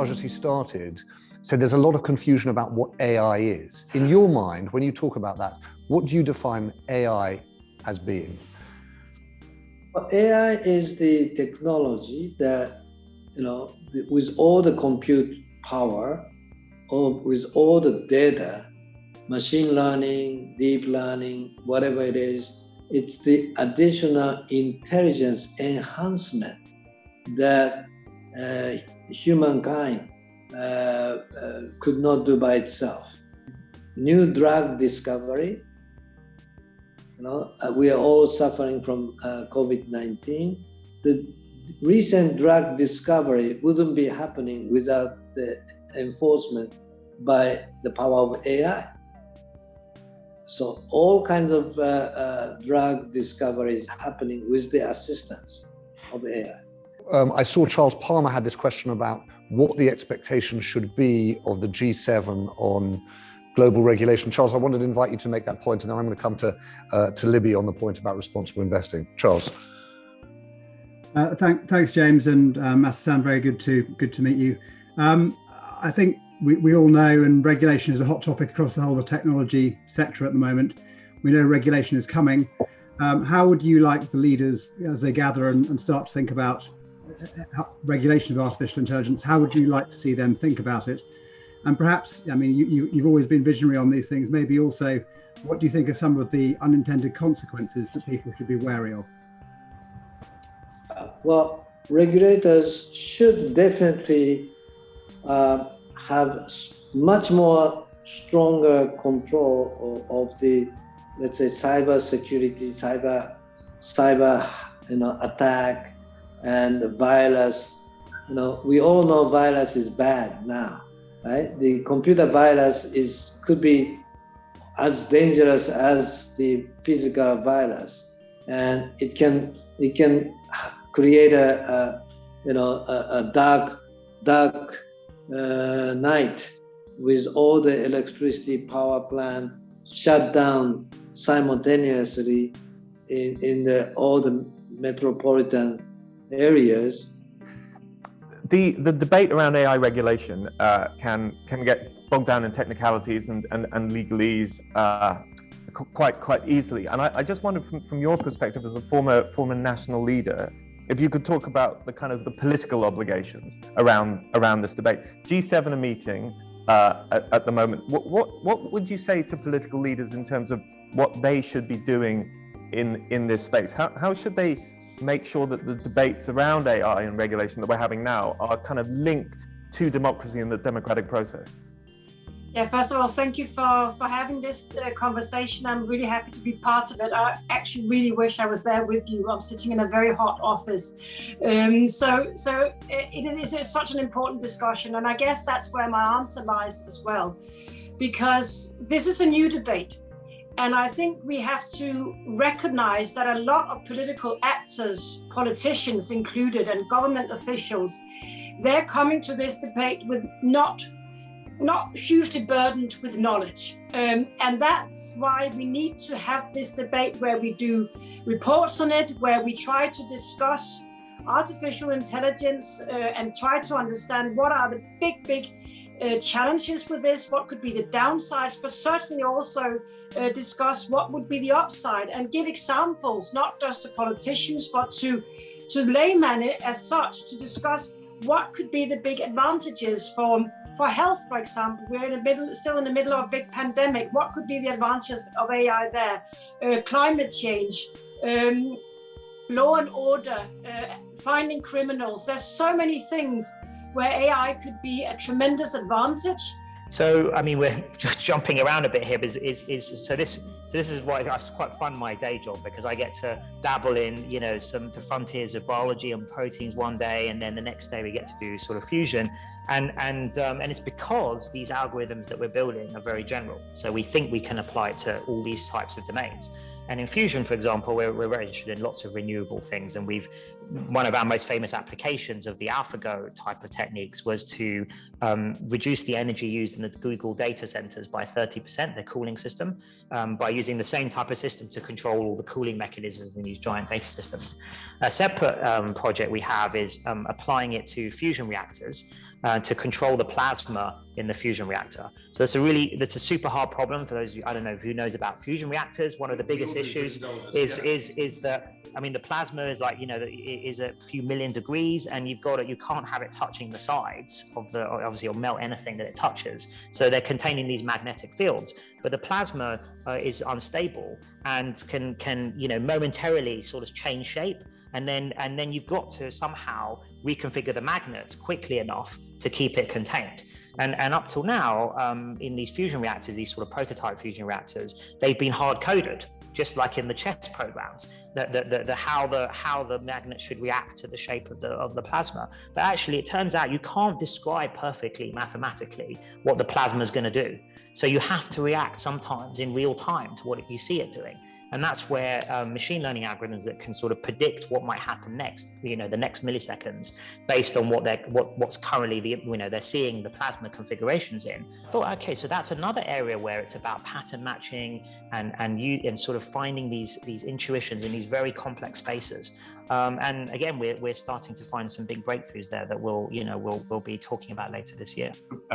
Raj, as he started, said there's a lot of confusion about what AI is. In your mind, when you talk about that, what do you define AI as being? Well, AI is the technology that, with all the compute power, or with all the data, machine learning, deep learning, whatever it is, it's the additional intelligence enhancement that humankind could not do by itself. New drug discovery, we are all suffering from COVID-19. The recent drug discovery wouldn't be happening without the enforcement by the power of AI. So all kinds of drug discoveries happening with the assistance of AI. I saw Charles Palmer had this question about what the expectations should be of the G7 on global regulation. Charles, I wanted to invite you to make that point, and then I'm going to come to Libby on the point about responsible investing. Charles. Thanks, James, and Masa-san, very good to meet you. I think we all know, and regulation is a hot topic across the whole of the technology sector at the moment. We know regulation is coming. How would you like the leaders, as they gather and start to think about regulation of artificial intelligence, how would you like to see them think about it? And perhaps, I mean, you've always been visionary on these things, maybe also, what do you think are some of the unintended consequences that people should be wary of? Well, regulators should definitely have much more stronger control of the, let's say, cyber security, cyber attack and virus. We all know virus is bad now, right? The computer virus could be as dangerous as the physical virus, and it can create a dark night with all the electricity power plant shut down simultaneously in all the metropolitan areas. The debate around AI regulation can get bogged down in technicalities and legalese quite easily. And I just wondered, from your perspective as a former national leader, if you could talk about the political obligations around this debate. G7 are meeting at the moment. What would you say to political leaders in terms of what they should be doing in this space? How should they make sure that the debates around AI and regulation that we're having now are linked to democracy and the democratic process? Yeah, first of all, thank you for having this conversation. I'm really happy to be part of it. I actually really wish I was there with you. I'm sitting in a very hot office. So it is such an important discussion. And I guess that's where my answer lies as well, because this is a new debate. And I think we have to recognize that a lot of political actors, politicians included, and government officials, they're coming to this debate with not hugely burdened with knowledge. And that's why we need to have this debate where we do reports on it, where we try to discuss artificial intelligence and try to understand what are the big challenges with this, what could be the downsides, but certainly also discuss what would be the upside and give examples, not just to politicians, but to laymen as such, to discuss what could be the big advantages for health, for example. We're still in the middle of a big pandemic. What could be the advantages of AI there? Climate change, law and order, finding criminals. There's so many things where AI could be a tremendous advantage. So, I mean, we're jumping around a bit here, so this is why I quite fun my day job, because I get to dabble in, the frontiers of biology and proteins one day, and then the next day we get to do sort of fusion. And it's because these algorithms that we're building are very general. So we think we can apply it to all these types of domains. And in fusion, for example, we're very interested in lots of renewable things. And one of our most famous applications of the AlphaGo type of techniques was to reduce the energy used in the Google data centers by 30%, their cooling system, by using the same type of system to control all the cooling mechanisms in these giant data systems. A separate project we have is applying it to fusion reactors, to control the plasma in the fusion reactor. So that's a super hard problem for those of you, I don't know who knows about fusion reactors. One of the biggest issues is that, I mean, the plasma is like, is a few million degrees, and you can't have it touching the sides of obviously it'll melt anything that it touches. So they're containing these magnetic fields, but the plasma is unstable and can momentarily sort of change shape. And then you've got to somehow reconfigure the magnets quickly enough to keep it contained. And up till now, in these fusion reactors, these sort of prototype fusion reactors, they've been hard coded, just like in the chess programs, how the magnet should react to the shape of the plasma. But actually, it turns out you can't describe perfectly mathematically what the plasma is going to do. So you have to react sometimes in real time to what you see it doing. And that's where machine learning algorithms that can sort of predict what might happen next, the next milliseconds, based on what's currently they're seeing the plasma configurations in. I thought, okay, so that's another area where it's about pattern matching and sort of finding these intuitions in these very complex spaces. And again, we're starting to find some big breakthroughs there that we'll be talking about later this year.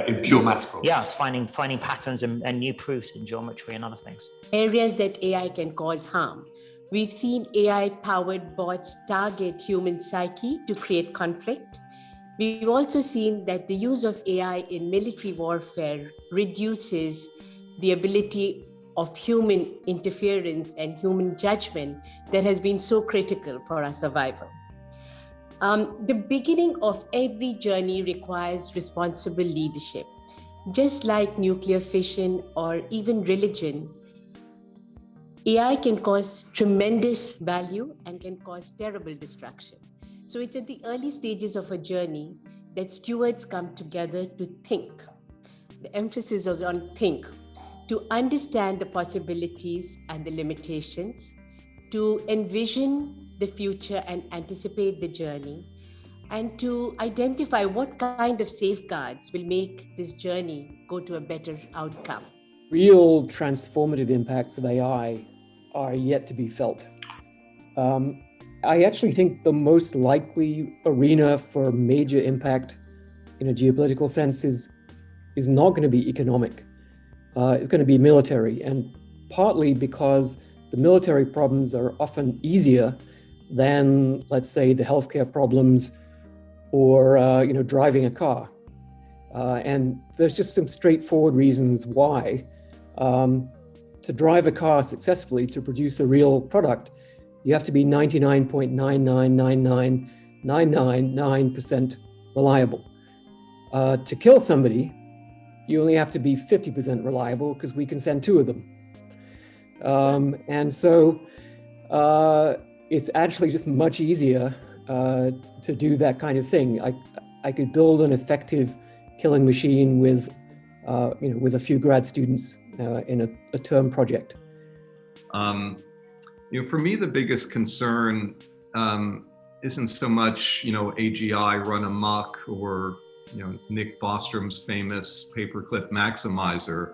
In pure maths problems. Yeah, finding patterns and new proofs in geometry and other things. Areas that AI can cause harm. We've seen AI-powered bots target human psyche to create conflict. We've also seen that the use of AI in military warfare reduces the ability of human interference and human judgment that has been so critical for our survival. The beginning of every journey requires responsible leadership. Just like nuclear fission or even religion, AI can cause tremendous value and can cause terrible destruction. So it's at the early stages of a journey that stewards come together to think. The emphasis is on think, to understand the possibilities and the limitations, to envision the future and anticipate the journey, and to identify what kind of safeguards will make this journey go to a better outcome. Real transformative impacts of AI are yet to be felt. I actually think the most likely arena for major impact in a geopolitical sense is not going to be economic. It's going to be military, and partly because the military problems are often easier than, let's say, the healthcare problems or driving a car. And there's just some straightforward reasons why. To drive a car successfully, to produce a real product, you have to be 99.9999999% reliable. To kill somebody, you only have to be 50% reliable because we can send 2 of them. And so it's actually just much easier to do that kind of thing. I could build an effective killing machine with a few grad students in a term project. For me, the biggest concern isn't so much, AGI run amok or, Nick Bostrom's famous paperclip maximizer.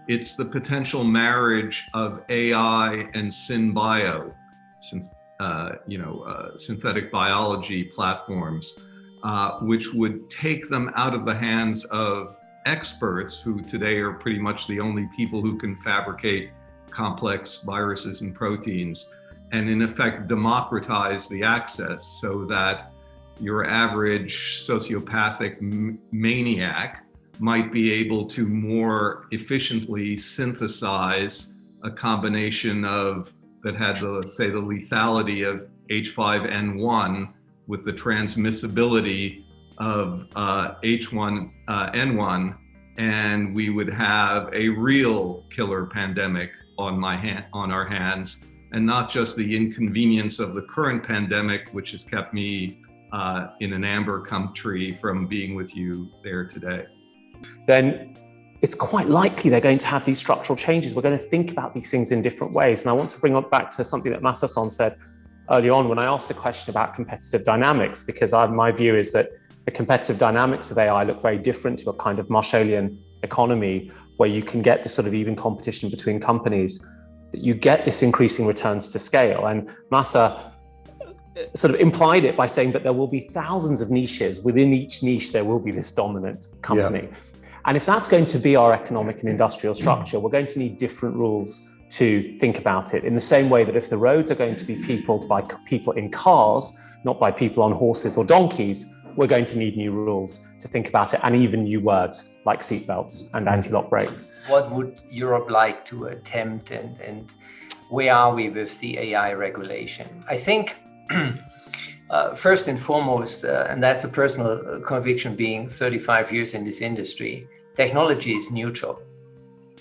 It's the potential marriage of AI and synbio, synthetic biology platforms, which would take them out of the hands of experts who today are pretty much the only people who can fabricate complex viruses and proteins, and in effect democratize the access so that your average sociopathic maniac might be able to more efficiently synthesize a combination that had the lethality of H5N1 with the transmissibility of H1N1, and we would have a real killer pandemic on our hands, and not just the inconvenience of the current pandemic, which has kept me in an amber country from being with you there today. Then it's quite likely they're going to have these structural changes. We're going to think about these things in different ways. And I want to bring up back to something that Masa-san said early on when I asked the question about competitive dynamics, because my view is that the competitive dynamics of AI look very different to a kind of Marshallian economy where you can get this sort of even competition between companies, that you get this increasing returns to scale. And Masa sort of implied it by saying that there will be thousands of niches. Within each niche, there will be this dominant company. Yeah. And if that's going to be our economic and industrial structure, we're going to need different rules to think about it. In the same way that if the roads are going to be peopled by people in cars, not by people on horses or donkeys, we're going to need new rules to think about it, and even new words like seatbelts and anti-lock brakes. What would Europe like to attempt, and where are we with the AI regulation? I think first and foremost, and that's a personal conviction being 35 years in this industry, technology is neutral.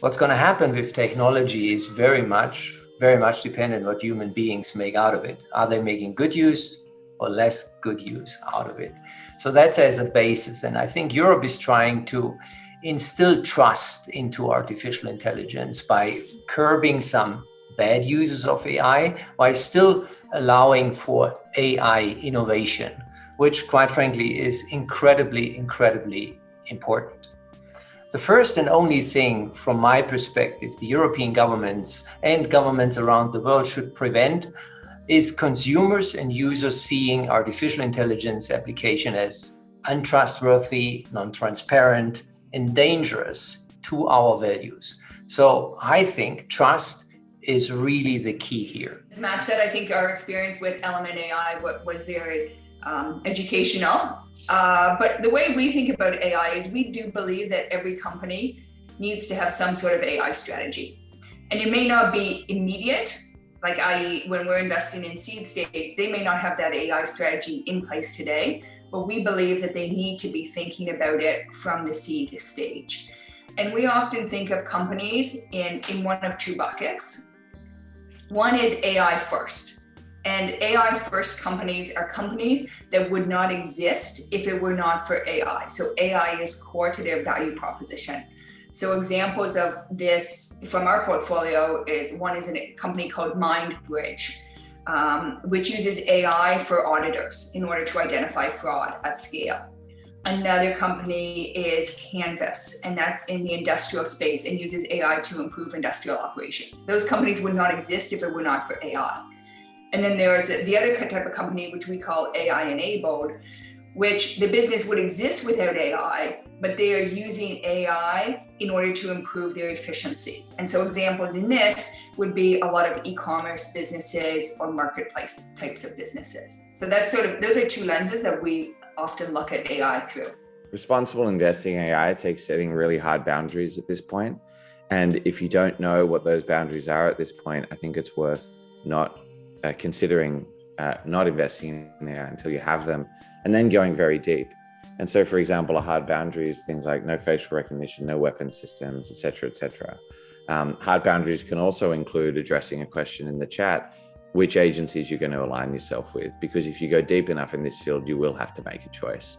What's going to happen with technology is very much dependent on what human beings make out of it. Are they making good use or less good use out of it? So that's as a basis. And I think Europe is trying to instill trust into artificial intelligence by curbing some bad uses of AI, while still allowing for AI innovation, which quite frankly is incredibly, incredibly important. The first and only thing from my perspective, the European governments and governments around the world should prevent is consumers and users seeing artificial intelligence application as untrustworthy, non-transparent, and dangerous to our values. So I think trust is really the key here. As Matt said, I think our experience with Element AI was very educational. But the way we think about AI is we do believe that every company needs to have some sort of AI strategy. And it may not be immediate, like i.e. when we're investing in seed stage, they may not have that AI strategy in place today, but we believe that they need to be thinking about it from the seed stage. And we often think of companies in one of two buckets. One is AI first. And AI first companies are companies that would not exist if it were not for AI. So AI is core to their value proposition. So examples of this from our portfolio is a company called MindBridge, which uses AI for auditors in order to identify fraud at scale. Another company is Canvas, and that's in the industrial space and uses AI to improve industrial operations. Those companies would not exist if it were not for AI. And then there's the other type of company, which we call AI enabled, which the business would exist without AI, but they are using AI in order to improve their efficiency. And so examples in this would be a lot of e-commerce businesses or marketplace types of businesses. So that's those are two lenses that we often look at AI through. Responsible investing in AI takes setting really hard boundaries at this point. And if you don't know what those boundaries are at this point, I think it's worth not considering not investing in AI until you have them, and then going very deep. And so, for example, a hard boundary is things like no facial recognition, no weapon systems, et cetera, et cetera. Hard boundaries can also include addressing a question in the chat, which agencies you're going to align yourself with, because if you go deep enough in this field, you will have to make a choice.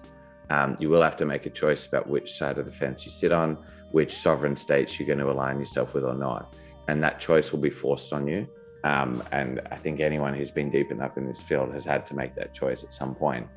You will have to make a choice about which side of the fence you sit on, which sovereign states you're going to align yourself with or not. And that choice will be forced on you. And I think anyone who's been deep enough in this field has had to make that choice at some point.